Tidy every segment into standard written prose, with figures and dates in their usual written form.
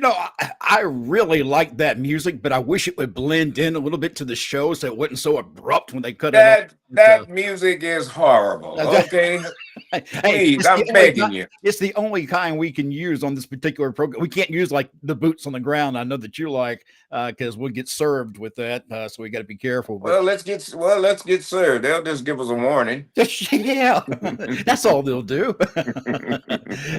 I really like that music, but I wish it would blend in a little bit to the show so it wasn't so abrupt when they cut it off. That music is horrible. Okay, Hey, please, I'm begging you. it's the only kind we can use on this particular program. We can't use like the boots on the ground. I know that you like because we'll get served with that, so we got to be careful. But Well, let's get served. They'll just give us a warning. yeah, that's all they'll do.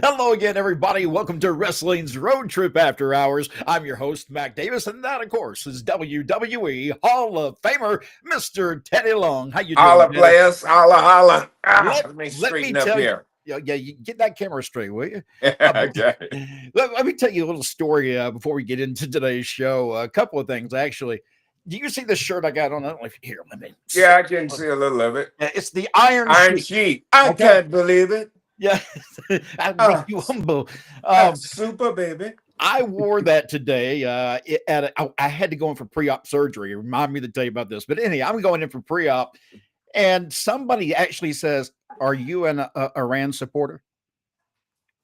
Hello again, everybody. Welcome to Wrestling's Road Trip After Hours. I'm your host, Mac Davis, and that, of course, is WWE Hall of Famer, Mr. Teddy Long. How you doing? Holla, players. Holla. Let me Let straighten me up tell you. here. Yeah, you get that camera straight, will you? Okay. Let me tell you a little story before we get into today's show. A couple of things, actually. Do you see the shirt I got on? I don't know if here. Let me. Yeah, I can see a little of it. It's the Iron Sheik. Sheik. I can't believe it. Yeah, I make you humble. Super baby. I wore that today. I had to go in for pre-op surgery. Remind me to tell you about this. But anyway, I'm going in for pre-op, and somebody actually says, "Are you an Iran supporter?"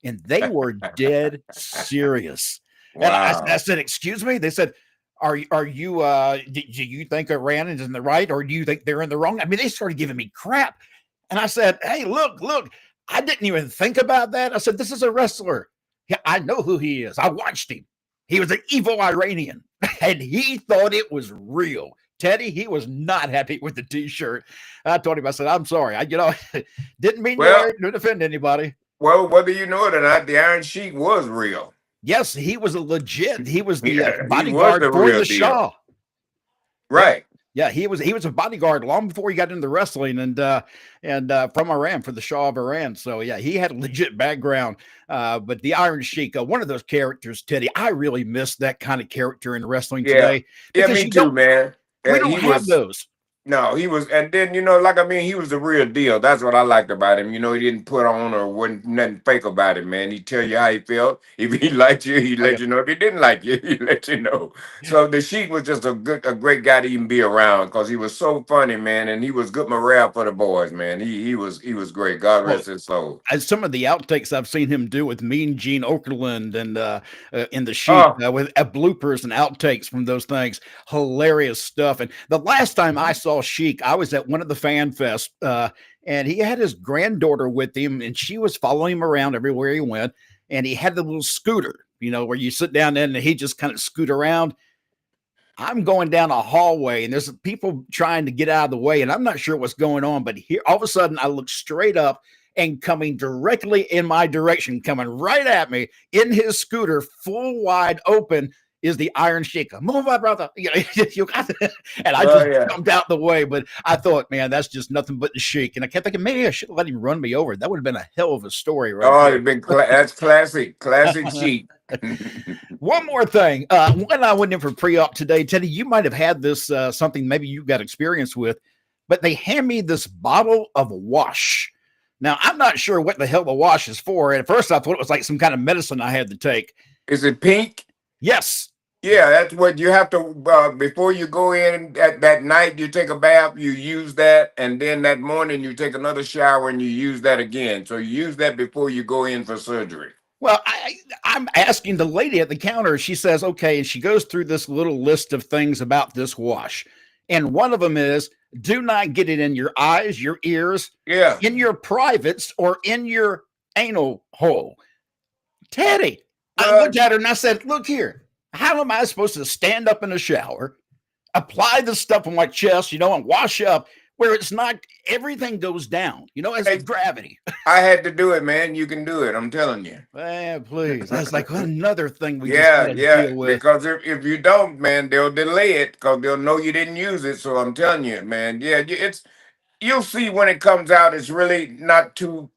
And they were dead serious. Wow. And I said, "Excuse me?" They said, "Are you? Do you think Iran is in the right, or do you think they're in the wrong?" I mean, they started giving me crap, and I said, "Hey, look! I didn't even think about that." I said, "This is a wrestler. Yeah, I know who he is. I watched him. He was an evil Iranian, and he thought it was real." Teddy, he was not happy with the T-shirt. I told him, I said, "I'm sorry. I didn't mean to offend anybody." Well, whether you know it or not, the Iron Sheik was real. Yes, he was a legit. He was the was bodyguard the for real the deal. Shah. Right. Yeah, he was a bodyguard long before he got into wrestling and from Iran for the Shah of Iran. So yeah, he had a legit background. But the Iron Sheik, one of those characters, Teddy, I really miss that kind of character in wrestling today. Yeah, me too, man. We don't have those. No, he was, and then he was the real deal. That's what I liked about him. He didn't put on or wasn't nothing fake about it, man. He tell you how he felt. If he liked you, he let you know. If he didn't like you, he let you know. So the Sheik was just a great guy to even be around because he was so funny, man, and he was good morale for the boys, man. He was great. God rest his soul. As some of the outtakes I've seen him do with Mean Gene Okerlund and in the Sheik with bloopers and outtakes from those things, hilarious stuff. And the last time I saw Sheik, I was at one of the fan fests, and he had his granddaughter with him, and she was following him around everywhere he went. And he had the little scooter, where you sit down there and he just kind of scoot around. I'm going down a hallway and there's people trying to get out of the way, and I'm not sure what's going on, but here all of a sudden I look straight up, and coming directly in my direction, coming right at me in his scooter, full wide open, is the Iron Sheik. Move up, brother. And I just jumped out the way, but I thought, man, that's just nothing but the Sheik. And I kept thinking, maybe I should have let him run me over. That would have been a hell of a story, right? Oh, it'd been that's classic Sheik. One more thing. When I went in for pre-op today, Teddy, you might have had this something maybe you got experience with, but they hand me this bottle of wash. Now, I'm not sure what the hell the wash is for. At first, I thought it was like some kind of medicine I had to take. Is it pink? Yes. Yeah, that's what you have to, before you go in at that night, you take a bath, you use that, and then that morning you take another shower and you use that again. So you use that before you go in for surgery. Well, I'm asking the lady at the counter. She says, okay, and she goes through this little list of things about this wash. And one of them is, do not get it in your eyes, your ears, in your privates, or in your anal hole. Teddy, I looked at her and I said, look here. How am I supposed to stand up in a shower, apply the stuff on my chest, and wash up where it's not, everything goes down, as gravity. I had to do it, man. You can do it. I'm telling you. Man, please. That's like another thing we just had to deal with. Because if you don't, man, they'll delay it because they'll know you didn't use it. So I'm telling you, man, you'll see when it comes out, it's really not too,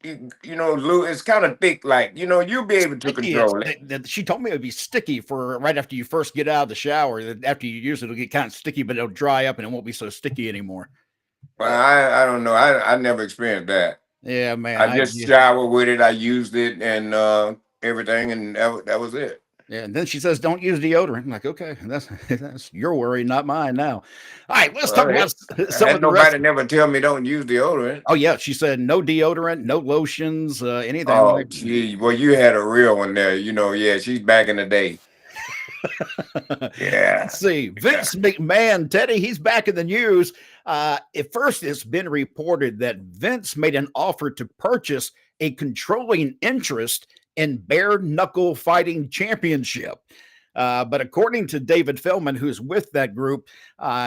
it's kind of thick, like, you'll be able to control it. She told me it would be sticky for right after you first get out of the shower. After you use it, it'll get kind of sticky, but it'll dry up and it won't be so sticky anymore. Well, I don't know. I never experienced that. Yeah, man. I just shower with it. I used it and everything, and that was it. Yeah, and then she says, "Don't use deodorant." I'm like, okay, that's your worry, not mine. Now, all right, let's talk Well, about some had of the rest. nobody never tell me don't use deodorant. Oh yeah, she said no deodorant, no lotions, anything Oh, like. gee. Well, you had a real one there. Yeah, she's back in the day. Let's Yeah. see. Yeah. Vince McMahon, Teddy, he's back in the news. At first, it's been reported that Vince made an offer to purchase a controlling interest in bare knuckle fighting championship. But according to David Feldman, who's with that group,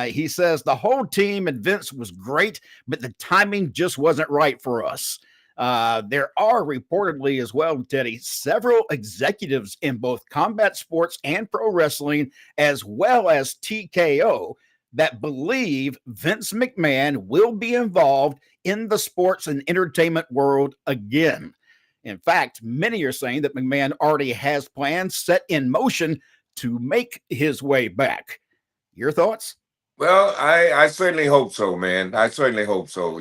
he says the whole team and Vince was great, but the timing just wasn't right for us. There are reportedly as well, Teddy, several executives in both combat sports and pro wrestling, as well as TKO, that believe Vince McMahon will be involved in the sports and entertainment world again. In fact, many are saying that McMahon already has plans set in motion to make his way back. Your thoughts? Well, I certainly hope so, man. I certainly hope so.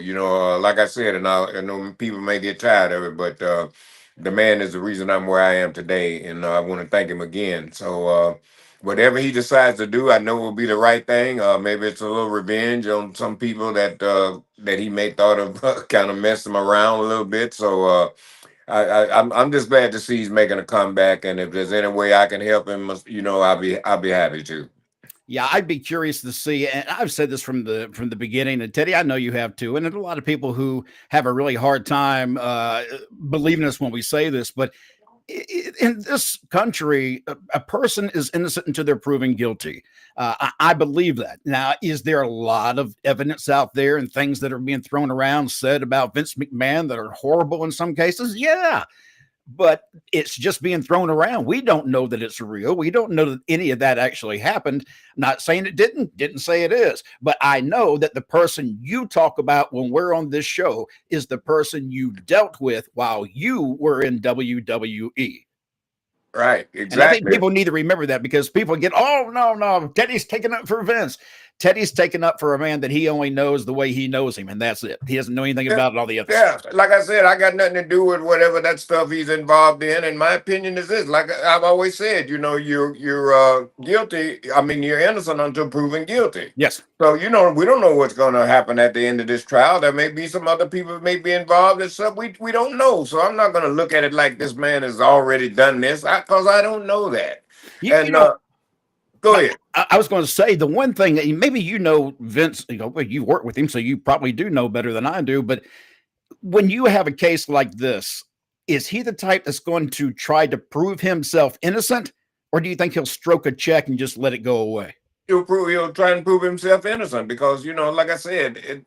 Like I said, and I know people may get tired of it, but the man is the reason I'm where I am today, and I want to thank him again. So, whatever he decides to do, I know will be the right thing. Maybe it's a little revenge on some people that he may thought of kind of messed him around a little bit. So, I'm just glad to see he's making a comeback, and if there's any way I can help him, I'll be happy to. Yeah, I'd be curious to see, and I've said this from the beginning, and Teddy, I know you have too, and there's a lot of people who have a really hard time believing us when we say this, but in this country, a person is innocent until they're proven guilty. I believe that. Now, is there a lot of evidence out there and things that are being thrown around, said about Vince McMahon that are horrible in some cases? Yeah, but it's just being thrown around. We don't know that it's real. We don't know that any of that actually happened. Not saying it didn't say it is, but I know that the person you talk about when we're on this show is the person you dealt with while you were in WWE. Right, And I think exactly. people need to remember that because people get, oh, no, Teddy's taking up for Vince. Teddy's taking up for a man that he only knows the way he knows him, and that's it. He doesn't know anything Yeah, about all the other yeah. stuff. Like I said, I got nothing to do with whatever that stuff he's involved in. And my opinion is this: like I've always said, you're guilty. I mean, you're innocent until proven guilty. Yes. So we don't know what's going to happen at the end of this trial. There may be some other people that may be involved in stuff we don't know. So I'm not going to look at it like this man has already done this because I don't know that. You And know, go ahead. I was going to say the one thing that maybe Vince, well, you work with him, so you probably do know better than I do. But when you have a case like this, is he the type that's going to try to prove himself innocent, or do you think he'll stroke a check and just let it go away? He'll try and prove himself innocent because like I said,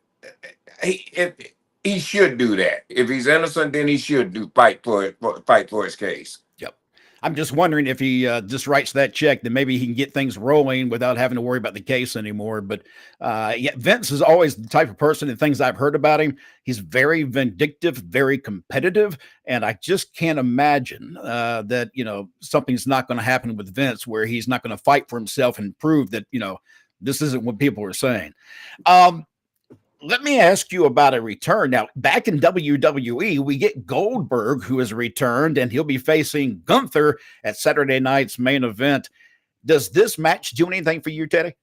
he should do that. If he's innocent, then he should fight for his case. Yep. I'm just wondering if he just writes that check, then maybe he can get things rolling without having to worry about the case anymore. But yeah, Vince is always the type of person, and things I've heard about him, he's very vindictive, very competitive. And I just can't imagine that, something's not going to happen with Vince where he's not going to fight for himself and prove that, this isn't what people are saying. Let me ask you about a return. Now, back in WWE, we get Goldberg, who has returned, and he'll be facing Gunther at Saturday night's main event. Does this match do anything for you, Teddy?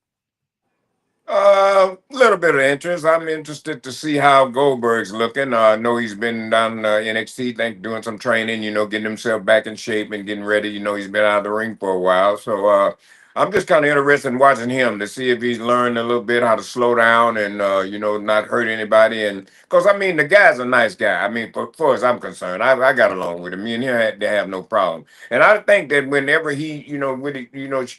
A little bit of interest. I'm interested to see how Goldberg's looking. I know he's been down NXT, doing some training. Getting himself back in shape and getting ready. He's been out of the ring for a while, so I'm just kind of interested in watching him to see if he's learned a little bit how to slow down and not hurt anybody. And because I mean, the guy's a nice guy. I mean, for far as I'm concerned, I got along with him. Me and him had to have no problem. And I think that whenever he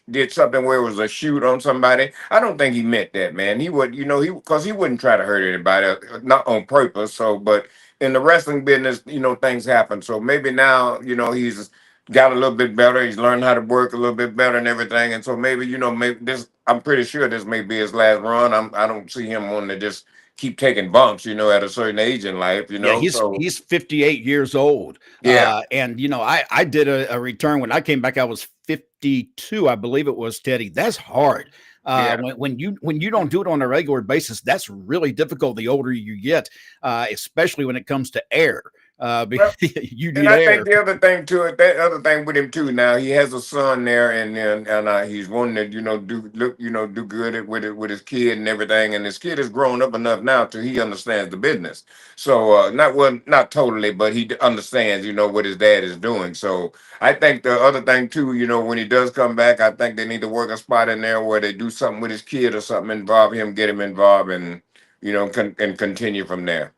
did something where it was a shoot on somebody, I don't think he meant that, man. He would because he wouldn't try to hurt anybody, not on purpose. So, but in the wrestling business, things happen. So maybe now he's got a little bit better. He's learned how to work a little bit better and everything. And so maybe, maybe this, I'm pretty sure this may be his last run. I don't see him wanting to just keep taking bumps, at a certain age in life, Yeah, So he's 58 years old. yeah, And I did a return when I came back. I was 52, I believe it was, Teddy. That's hard. yeah. When you don't do it on a regular basis, that's really difficult the older you get, especially when it comes to air. Well, You and need I think air. the other thing to it, that other thing with him too. Now he has a son there, and he's wanting to, do good with his kid and everything. And his kid has grown up enough now to he understands the business. So not totally, but he understands, what his dad is doing. So I think the other thing too, when he does come back, I think they need to work a spot in there where they do something with his kid or something, involve him, get him involved, and and continue from there.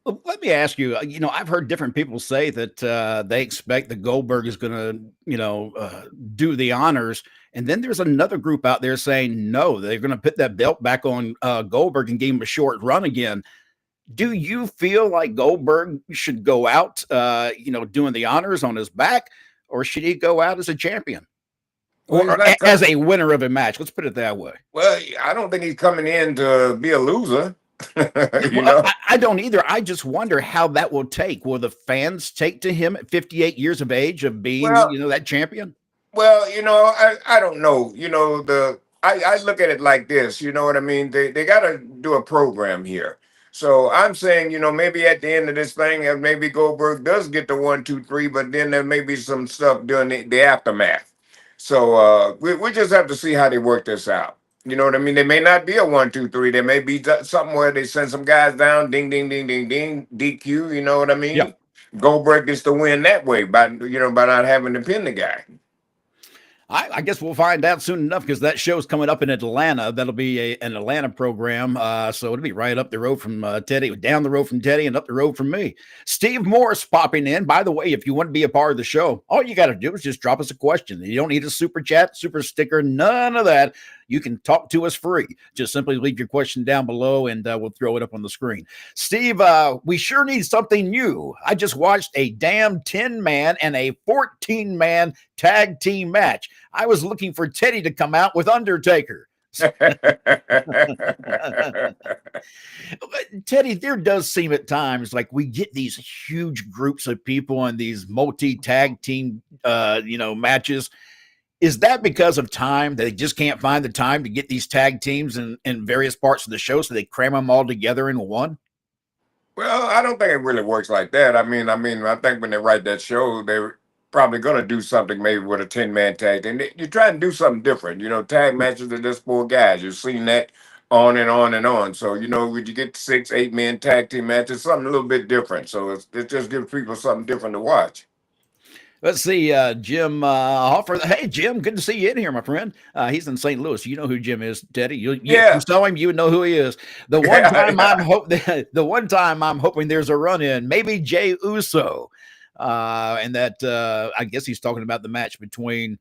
Well, let me ask you, I've heard different people say that they expect that Goldberg is going to, do the honors. And then there's another group out there saying, no, they're going to put that belt back on Goldberg and give him a short run again. Do you feel like Goldberg should go out, doing the honors on his back, or should he go out as a champion Well, he's or not as a winner of a match? Let's put it that way. Well, I don't think he's coming in to be a loser. you Well, know. I don't either. I just wonder how that will take. Will the fans take to him at 58 years of age of being, Well, that champion? I don't know. I look at it like this. You know what I mean? They got to do a program here. So I'm saying, maybe at the end of this thing, maybe Goldberg does get the 1, 2, 3, but then there may be some stuff during the aftermath. So we just have to see how they work this out. You know what I mean? There may not be a 1, 2, 3. There may be something where they send some guys down, ding, ding, ding, ding, ding, DQ. You know what I Yeah. mean? Goldberg gets to win that way by not having to pin the guy. I guess we'll find out soon enough because that show's coming up in Atlanta. That'll be an Atlanta program. So it'll be right up the road from Teddy, down the road from Teddy, and up the road from me. Steve Morris popping in. By the way, if you want to be a part of the show, all you got to do is just drop us a question. You don't need a super chat, super sticker, none of that. You can talk to us free. Just simply leave your question down below and we'll throw it up on the screen. Steve, we sure need something new. I just watched a damn 10-man and a 14-man tag team match. I was looking for Teddy to come out with Undertaker. Teddy, there does seem at times like we get these huge groups of people in these multi-tag team, matches. Is that because of time? They just can't find the time to get these tag teams in various parts of the show, so they cram them all together in one? Well, I don't think it really works like that. I think when they write that show, they're probably gonna do something maybe with a 10-man tag. And you try and do something different. Tag matches are just 4 guys. You've seen that on and on and on. So when you get 6, 8 man tag team matches, something a little bit different. So it just gives people something different to watch. Let's see, Jim Hoffer. Hey, Jim, good to see you in here, my friend. He's in St. Louis. You know who Jim is, Teddy. You saw him, you would know who he is. The one time I'm hoping there's a run in, maybe Jey Uso, and that I guess he's talking about the match between.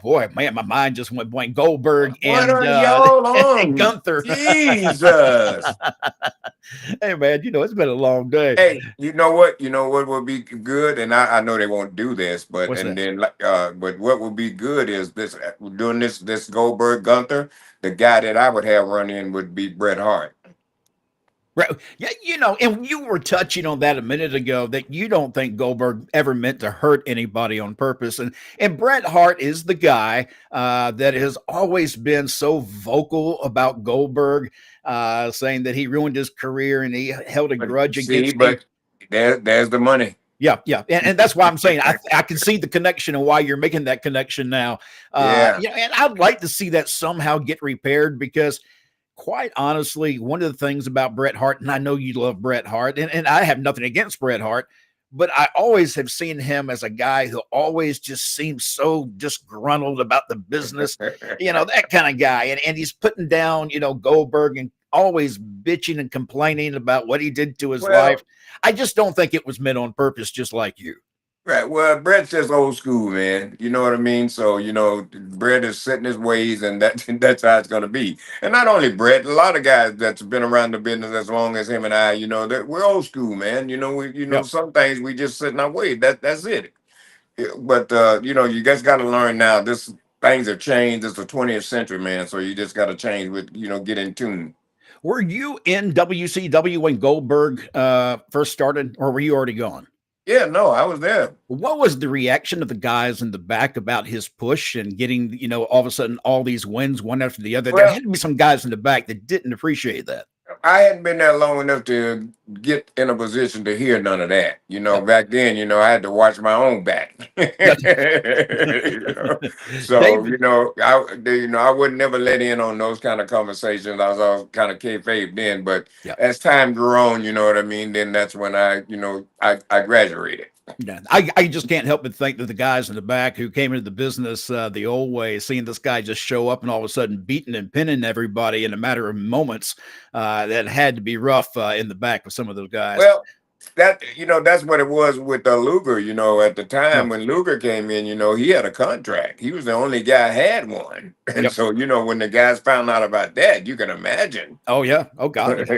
Boy, man, my mind just went blank. Goldberg and Gunther. Jesus. Hey, man, it's been a long day. Hey, you know what? You know what would be good, and I know they won't do this, but but what would be good is doing this Goldberg Gunther. The guy that I would have run in would be Bret Hart. Right. Yeah, and you were touching on that a minute ago that you don't think Goldberg ever meant to hurt anybody on purpose. And Bret Hart is the guy that has always been so vocal about Goldberg, saying that he ruined his career and he held a grudge against him. But there's the money. Yeah. And that's why I'm saying I can see the connection and why you're making that connection now. And I'd like to see that somehow get repaired because quite honestly, one of the things about Bret Hart, and I know you love Bret Hart, and I have nothing against Bret Hart, but I always have seen him as a guy who always just seems so disgruntled about the business, that kind of guy. And he's putting down, Goldberg and always bitching and complaining about what he did to his life. I just don't think it was meant on purpose, just like you. Right. Well, Bret's just old school, man. You know what I mean? So, Bret is setting his ways, and that's how it's going to be. And not only Bret, a lot of guys that's been around the business as long as him and I, we're old school, man. Some things we just set in our way. That's it. But, you guys got to learn now. Things have changed. It's the 20th century, man. So you just got to change with, get in tune. Were you in WCW when Goldberg first started, or were you already gone? Yeah, no, I was there. What was the reaction of the guys in the back about his push and getting, all of a sudden all these wins one after the other? There had to be some guys in the back that didn't appreciate that. I hadn't been there long enough to get in a position to hear none of that. Yep. Back then, I had to watch my own back. Yep. So, David. I would never let in on those kind of conversations. I was all kind of kayfabe then, but Yeah. as time grew on, you know what I mean. Then that's when I graduated. Yeah, I just can't help but think that the guys in the back who came into the business the old way, seeing this guy just show up and all of a sudden beating and pinning everybody in a matter of moments, that had to be rough in the back with some of those guys. Well, that's what it was with Luger. At the No. time when Luger came in, he had a contract. He was the only guy had one, and Yep. so when the guys found out about that, you can imagine. Oh yeah. Oh God.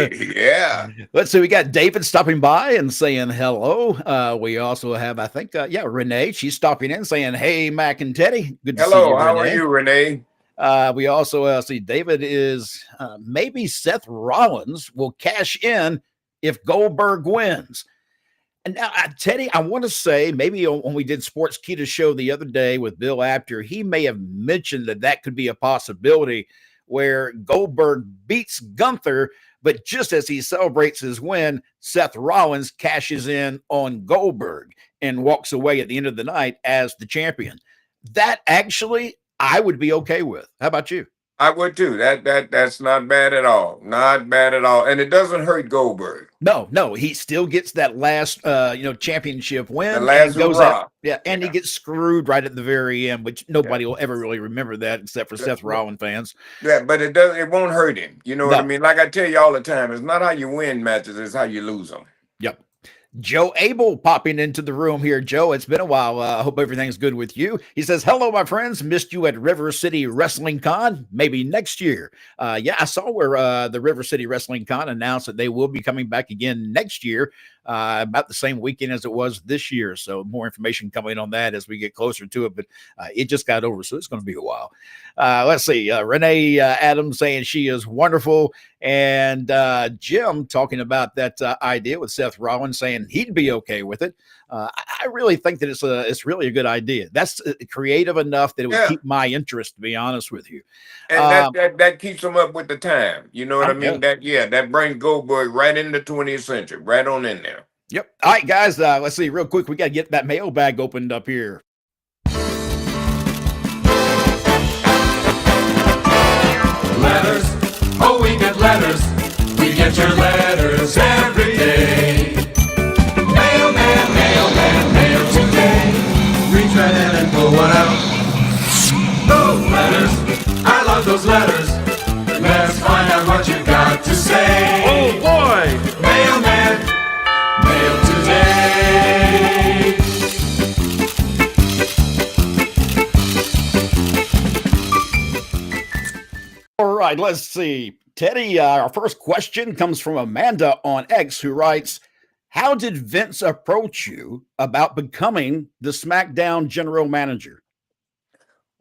Yeah. Let's see. We got David stopping by and saying hello. We also have, I think, Renee. She's stopping in saying, "Hey, Mac and Teddy, good to see you, Hello, how are Renee." you, Renee? We also see David is maybe Seth Rollins will cash in if Goldberg wins. And now, Teddy, I want to say maybe when we did Sports Kita show the other day with Bill Apter, he may have mentioned that could be a possibility where Goldberg beats Gunther, but just as he celebrates his win, Seth Rollins cashes in on Goldberg and walks away at the end of the night as the champion. That actually I would be okay with. How about you? I would too. That's not bad at all. Not bad at all, and it doesn't hurt Goldberg. No, he still gets that last championship The win last and goes out. hurrah. Yeah, and he Yeah. gets screwed right at the very end, which Yeah. nobody will ever really remember that except for Seth Rollins fans. Yeah, but it won't hurt him. You know what I No. mean? Like I tell you all the time, it's not how you win matches, it's how you lose them. Yep. Joe Abel popping into the room here. Joe, it's been a while. I hope everything's good with you. He says, hello, my friends. Missed you at River City Wrestling Con. Maybe next year. Yeah, I saw where the River City Wrestling Con announced that they will be coming back again next year, about the same weekend as it was this year. So more information coming on that as we get closer to it. But it just got over, so it's going to be a while. Let's see. Renee Adams saying she is wonderful. And Jim talking about that idea with Seth Rollins saying he'd be okay with it. I really think that it's really a good idea. That's creative enough that it would keep my interest, to be honest with you. And that keeps them up with the time. You know what I mean? Yeah. That brings Goldberg right in the 20th century, right on in there. Yep. All right, guys. Let's see real quick. We got to get that mailbag opened up here. Letters. Oh, we get letters. We get your letters every day. Mailman, mailman, mail today. Reach right in and pull one out. Those letters. I love those letters. Let's find out what you got to say. Oh boy! Mailman, mail today. All right, let's see. Teddy, our first question comes from Amanda on X, who writes, how did Vince approach you about becoming the SmackDown General Manager?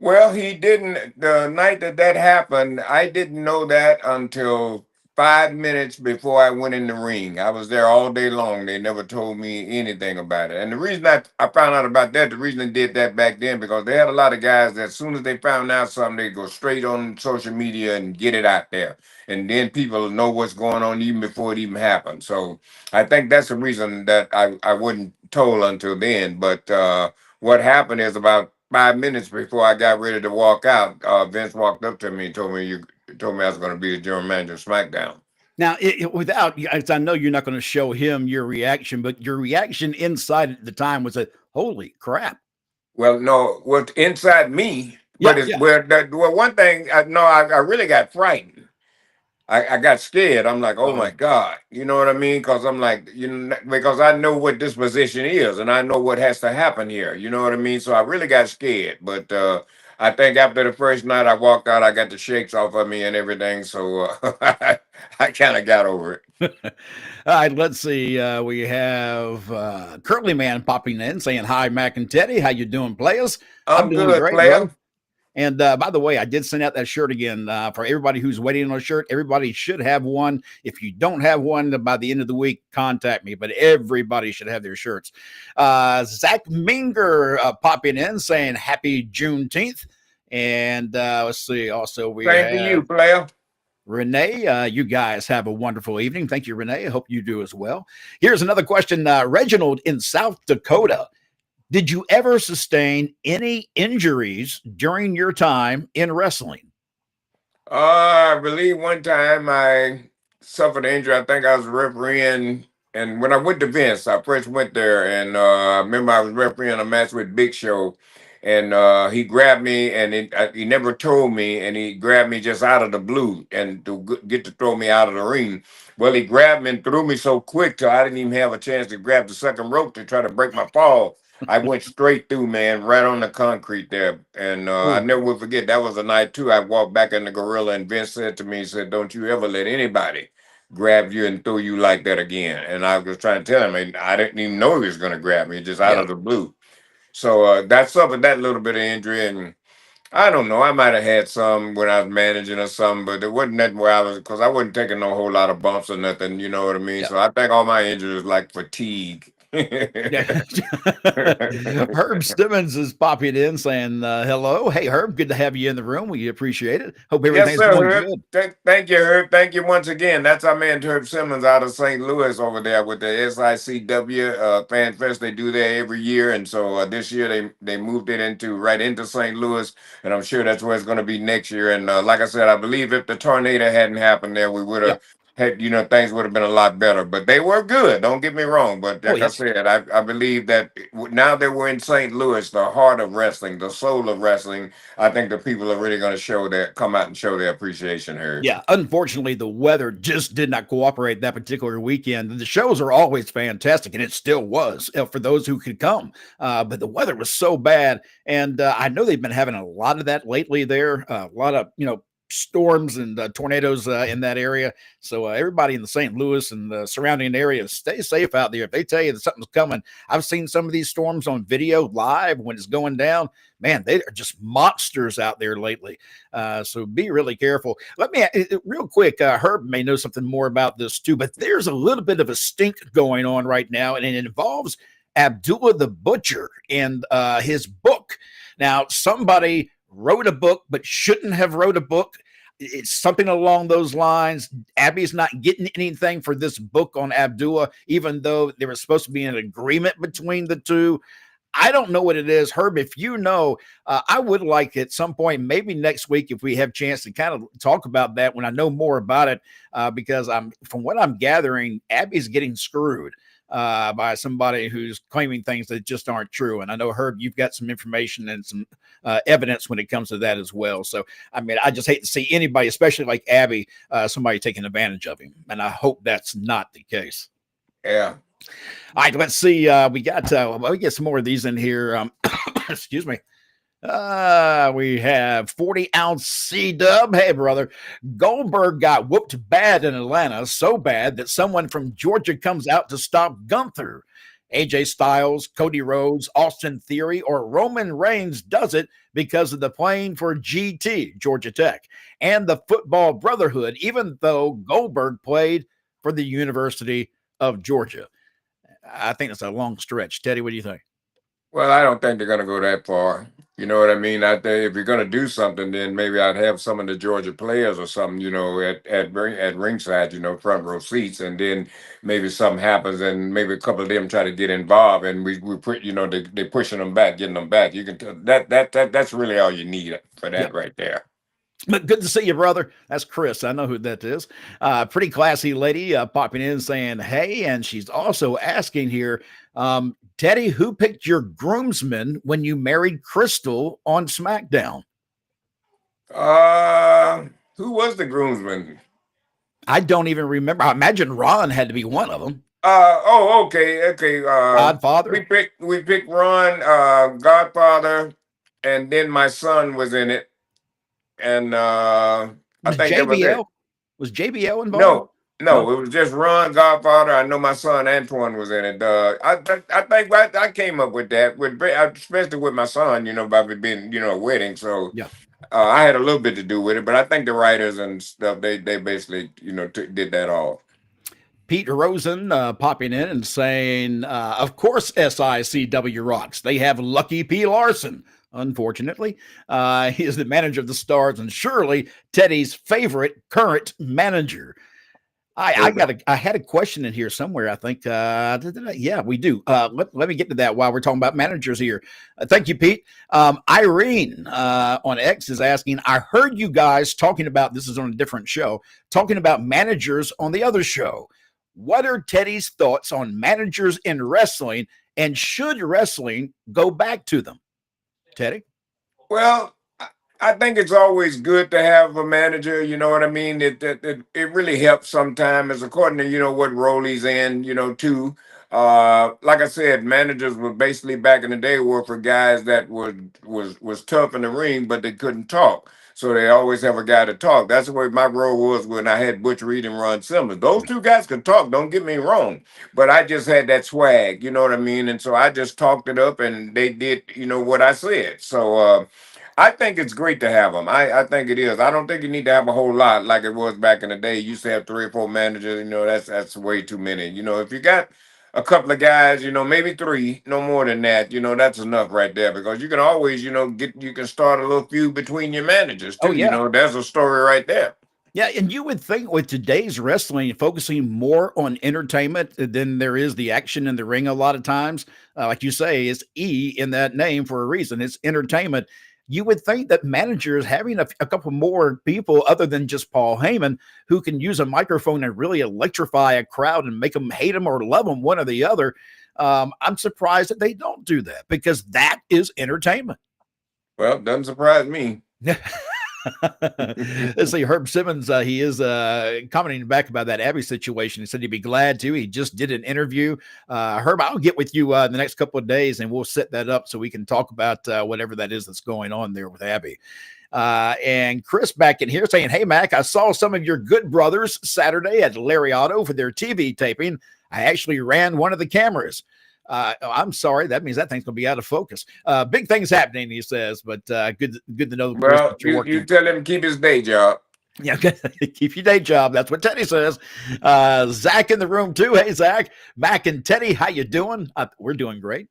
Well, he didn't. The night that happened, I didn't know that until 5 minutes before I went in the ring. I was there all day long. They never told me anything about it. And the reason I found out about that, the reason they did that back then, because they had a lot of guys that as soon as they found out something, they go straight on social media and get it out there. And then people know what's going on even before it even happened. So I think that's the reason that I wasn't told until then. But what happened is about 5 minutes before I got ready to walk out, Vince walked up to me and told me I was going to be the general manager of SmackDown. Now, without, I know you're not going to show him your reaction, but your reaction inside at the time was that, holy crap. Well, no, what's inside me, but one thing, I really got frightened. I got scared. I'm like, oh my God, you know what I mean? Because I'm like, because I know what this position is and I know what has to happen here. You know what I mean? So I really got scared. But I think after the first night I walked out, I got the shakes off of me and everything. So I kind of got over it. All right, let's see. We have Curly Man popping in saying, hi, Mac and Teddy. How you doing, players? I'm doing good, great, player. bro. And by the way, I did send out that shirt again for everybody who's waiting on a shirt. Everybody should have one. If you don't have one by the end of the week, contact me. But everybody should have their shirts. Zach Minger popping in saying happy Juneteenth. And let's see. Also, we Same to you, player. Renee, you guys have a wonderful evening. Thank you, Renee. I hope you do as well. Here's another question. Reginald in South Dakota. Did you ever sustain any injuries during your time in wrestling? I believe one time I suffered an injury. I think I was refereeing, and when I went to Vince, I first went there, and I remember I was refereeing a match with Big Show, and he grabbed me, and he never told me, and he grabbed me just out of the blue, and get to throw me out of the ring. Well, he grabbed me and threw me so quick till I didn't even have a chance to grab the second rope to try to break my fall. I went straight through, man, right on the concrete there. And I never will forget, that was a night too. I walked back in the gorilla and Vince said to me, he said, don't you ever let anybody grab you and throw you like that again. And I was trying to tell him, and I didn't even know he was going to grab me just out of the blue. So that suffered that little bit of injury. And I don't know, I might have had some when I was managing or something, but it wasn't nothing where I was, because I wasn't taking no whole lot of bumps or nothing, you know what I mean? So I think all my injuries like fatigue. Yeah. Herb Simmons is popping in saying hello. Hey, Herb, good to have you in the room. We appreciate it. Hope everything's going Herb. good. Thank you, Herb. Thank you once again. That's our man Herb Simmons out of St. Louis over there with the SICW Fan Fest. They do that every year, and so this year they moved it right into St. Louis, and I'm sure that's where it's going to be next year. And like I said, I believe if the tornado hadn't happened there, we would have. Things would have been a lot better, but they were good. Don't get me wrong. But like I said, I believe that now that we're in St. Louis, the heart of wrestling, the soul of wrestling, I think the people are really going to come out and show their appreciation here. Yeah. Unfortunately, the weather just did not cooperate that particular weekend. The shows are always fantastic, and it still was for those who could come. But the weather was so bad. And I know they've been having a lot of that lately there. A lot of, storms and tornadoes in that area. So everybody in the St. Louis and the surrounding areas, stay safe out there. If they tell you that something's coming, I've seen some of these storms on video live when it's going down. Man, they are just monsters out there lately. So be really careful. Let me real quick. Herb may know something more about this too, but there's a little bit of a stink going on right now, and it involves Abdullah the Butcher and his book. Now, somebody wrote a book but shouldn't have wrote a book. It's something along those lines. Abby's not getting anything for this book on Abdullah, even though there was supposed to be an agreement between the two. I don't know what it is. Herb, if you know, I would like at some point, maybe next week, if we have a chance to kind of talk about that when I know more about it, because from what I'm gathering, Abby's getting screwed by somebody who's claiming things that just aren't true. And I know, Herb, you've got some information and some evidence when it comes to that as well. So, I mean, I just hate to see anybody, especially like Abby, somebody taking advantage of him. And I hope that's not the case. Yeah. All right, let's see. We get some more of these in here. Excuse me. We have 40-ounce C-Dub. Hey, brother. Goldberg got whooped bad in Atlanta, so bad that someone from Georgia comes out to stop Gunther. AJ Styles, Cody Rhodes, Austin Theory, or Roman Reigns does it because of the playing for GT, Georgia Tech, and the Football Brotherhood, even though Goldberg played for the University of Georgia. I think that's a long stretch. Teddy, what do you think? Well, I don't think they're going to go that far. You know what I mean? I think if you're going to do something, then maybe I'd have some of the Georgia players or something, at ringside, front row seats, and then maybe something happens, and maybe a couple of them try to get involved, and we put, they're pushing them back, getting them back. You can tell that's really all you need for that right there. But good to see you, brother. That's Chris. I know who that is. Pretty classy lady popping in saying, hey, and she's also asking here, Teddy, who picked your groomsman when you married Crystal on SmackDown? Who was the groomsman? I don't even remember. I imagine Ron had to be one of them. Okay. Godfather. We picked Ron, Godfather, and then my son was in it. And I think JBL was JBL involved? No, it was just Ron, Godfather. I know my son Antoine was in it. I think I came up with that especially with my son. By it being a wedding. So yeah, I had a little bit to do with it, but I think the writers and stuff they basically did that all. Pete Rosen popping in and saying, of course SICW rocks. They have Lucky P. Larson. unfortunately. He is the manager of the Stars and surely Teddy's favorite current manager. I had a question in here somewhere. I think, yeah, we do. Let me get to that while we're talking about managers here. Thank you, Pete. Irene on X is asking, I heard you guys talking about, this is on a different show, talking about managers on the other show. What are Teddy's thoughts on managers in wrestling, and should wrestling go back to them? Teddy? Well, I think it's always good to have a manager. You know what I mean? It really helps sometimes, according to what role he's in. Too. Like I said, managers were basically back in the day were for guys that was tough in the ring, but they couldn't talk. So they always have a guy to talk. That's the way my role was when I had Butch Reed and Ron Simmons. Those two guys could talk, don't get me wrong. But I just had that swag, you know what I mean? And so I just talked it up and they did, what I said. So I think it's great to have them. I think it is. I don't think you need to have a whole lot like it was back in the day. You used to have 3 or 4 managers. That's way too many. If you got a couple of guys, maybe 3, no more than that. That's enough right there because you can always, you can start a little feud between your managers too. Oh, yeah. There's a story right there. Yeah, and you would think with today's wrestling focusing more on entertainment than there is the action in the ring a lot of times, like you say, it's E in that name for a reason. It's entertainment. You would think that managers having a couple more people other than just Paul Heyman who can use a microphone and really electrify a crowd and make them hate them or love them, one or the other. I'm surprised that they don't do that because that is entertainment. Well, doesn't surprise me. Let's see, Herb Simmons, he is commenting back about that Abby situation. He said he'd be glad to. He just did an interview. Herb, I'll get with you the next couple of days and we'll set that up so we can talk about whatever that is that's going on there with Abby. And Chris back in here saying, hey, Mac, I saw some of your good brothers Saturday at Larry Auto for their TV taping. I actually ran one of the cameras. I'm sorry. That means that thing's going to be out of focus. Big things happening, he says, but good to know. Well, you tell him to keep his day job. Yeah, keep your day job. That's what Teddy says. Zach in the room too. Hey, Zach, Mac and Teddy, how you doing? We're doing great.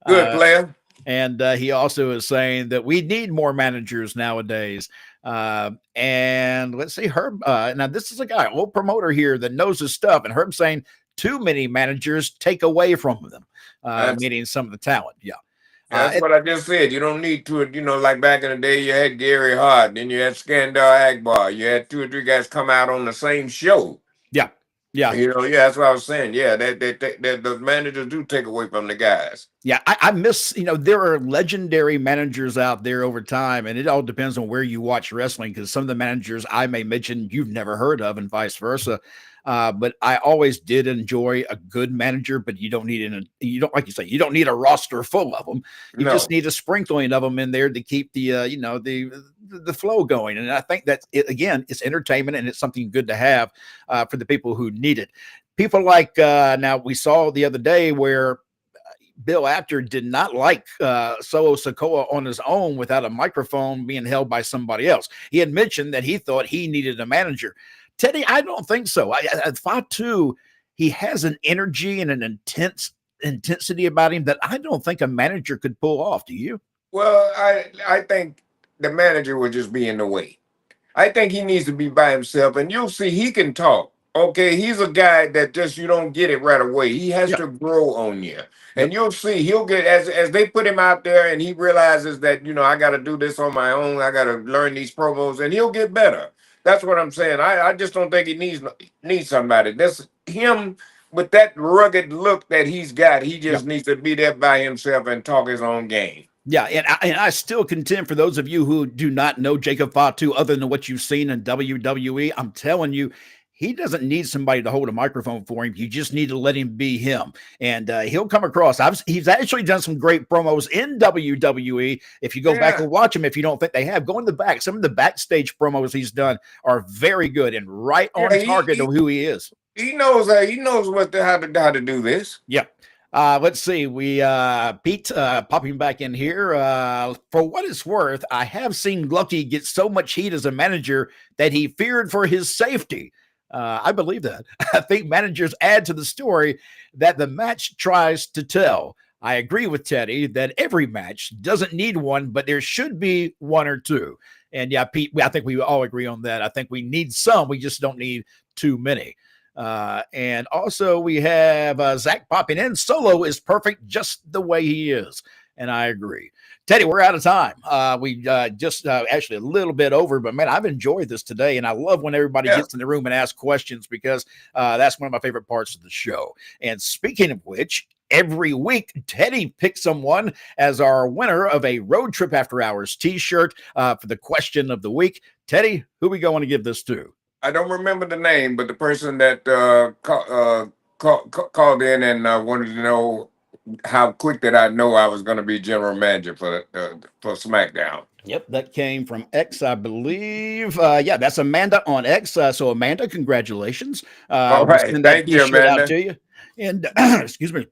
Good, player. And he also is saying that we need more managers nowadays. And let's see, Herb. Now, this is a guy, old promoter here that knows his stuff. And Herb saying too many managers take away from them, meaning some of the talent. Yeah. That's what I just said. You don't need to, like back in the day, you had Gary Hart, then you had Skandar Akbar. You had 2 or 3 guys come out on the same show. Yeah. Yeah. That's what I was saying. Yeah, that the managers do take away from the guys. Yeah, I miss, there are legendary managers out there over time, and it all depends on where you watch wrestling, because some of the managers I may mention you've never heard of and vice versa. But I always did enjoy a good manager, but you don't need like you say, you don't need a roster full of them. You just need a sprinkling of them in there to keep the, the flow going. And I think that again, it's entertainment and it's something good to have for the people who need it. People like, now we saw the other day where Bill Apter did not like Solo Sikoa on his own without a microphone being held by somebody else. He had mentioned that he thought he needed a manager. Teddy, I don't think so. At Fatu, he has an energy and an intensity about him that I don't think a manager could pull off. Do you? Well, I think the manager would just be in the way. I think he needs to be by himself, and you'll see he can talk. Okay, he's a guy that just you don't get it right away. He has to grow on you. And you'll see he'll get as they put him out there and he realizes that, I got to do this on my own. I got to learn these promos and he'll get better. That's what I'm saying. I just don't think he needs somebody. That's him with that rugged look that he's got. He just needs to be there by himself and talk his own game. Yeah, and I still contend for those of you who do not know Jacob Fatu other than what you've seen in WWE, I'm telling you, he doesn't need somebody to hold a microphone for him. You just need to let him be him, and he'll come across. He's actually done some great promos in WWE. If you go back and watch him, if you don't think they have, go in the back. Some of the backstage promos he's done are very good and right on target of who he is. He knows how to do this. Yeah. Let's see. Pete popping back in here. For what it's worth, I have seen Lucky get so much heat as a manager that he feared for his safety. I believe that. I think managers add to the story that the match tries to tell. I agree with Teddy that every match doesn't need one, but there should be one or two. And yeah, Pete, I think we all agree on that. I think we need some. We just don't need too many. And also we have Zach popping in. Solo is perfect just the way he is. And I agree. Teddy, we're out of time. We just actually a little bit over, but man, I've enjoyed this today. And I love when everybody gets in the room and asks questions, because that's one of my favorite parts of the show. And speaking of which, every week, Teddy picks someone as our winner of a Road Trip After Hours t-shirt for the question of the week. Teddy, who we going to give this to? I don't remember the name, but the person that called in and wanted to know how quick did I know I was going to be general manager for SmackDown. Yep, that came from X, I believe. Yeah, that's Amanda on X. So Amanda, congratulations. All right, thank you, Amanda. Out to you. And excuse me,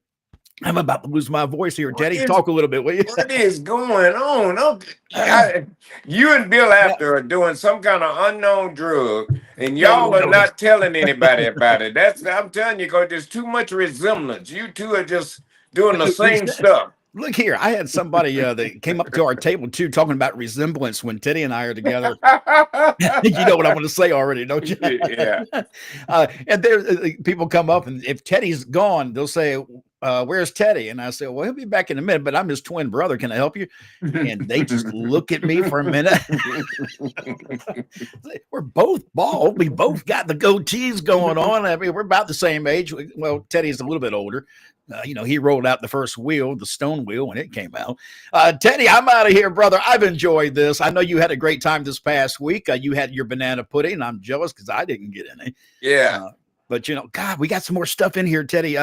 I'm about to lose my voice here. Teddy, talk a little bit, will you? What is going on? You and Bill After are doing some kind of unknown drug, and y'all are not telling anybody about it. I'm telling you, because there's too much resemblance. You two are just doing the same stuff. Look here, I had somebody that came up to our table too, talking about resemblance when Teddy and I are together. You know what I'm going to say already, don't you? Yeah. And there, people come up, and if Teddy's gone, they'll say, "Where's Teddy?" And I say, "Well, he'll be back in a minute, but I'm his twin brother. Can I help you?" And they just look at me for a minute. We're both bald. We both got the goatees going on. I mean, we're about the same age. Well, Teddy's a little bit older. He rolled out the first wheel, the stone wheel, when it came out. Teddy, I'm out of here, brother. I've enjoyed this. I know you had a great time this past week. You had your banana pudding, and I'm jealous because I didn't get any. Yeah. But, God, we got some more stuff in here, Teddy.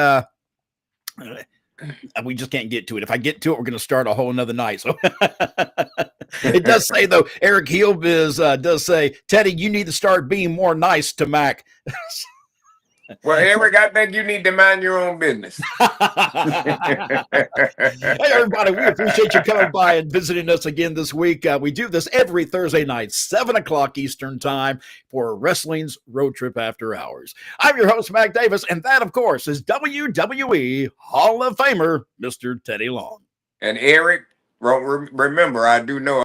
We just can't get to it. If I get to it, we're going to start a whole nother night. So it does say, though, Eric Heelbiz does say, Teddy, you need to start being more nice to Mac. Well, Eric, I think you need to mind your own business. Hey, everybody, we appreciate you coming by and visiting us again this week. We do this every Thursday night, 7 o'clock Eastern time, for Wrestling's Road Trip After Hours. I'm your host, Mac Davis, and that, of course, is WWE Hall of Famer, Mr. Teddy Long. And Eric, remember, I do know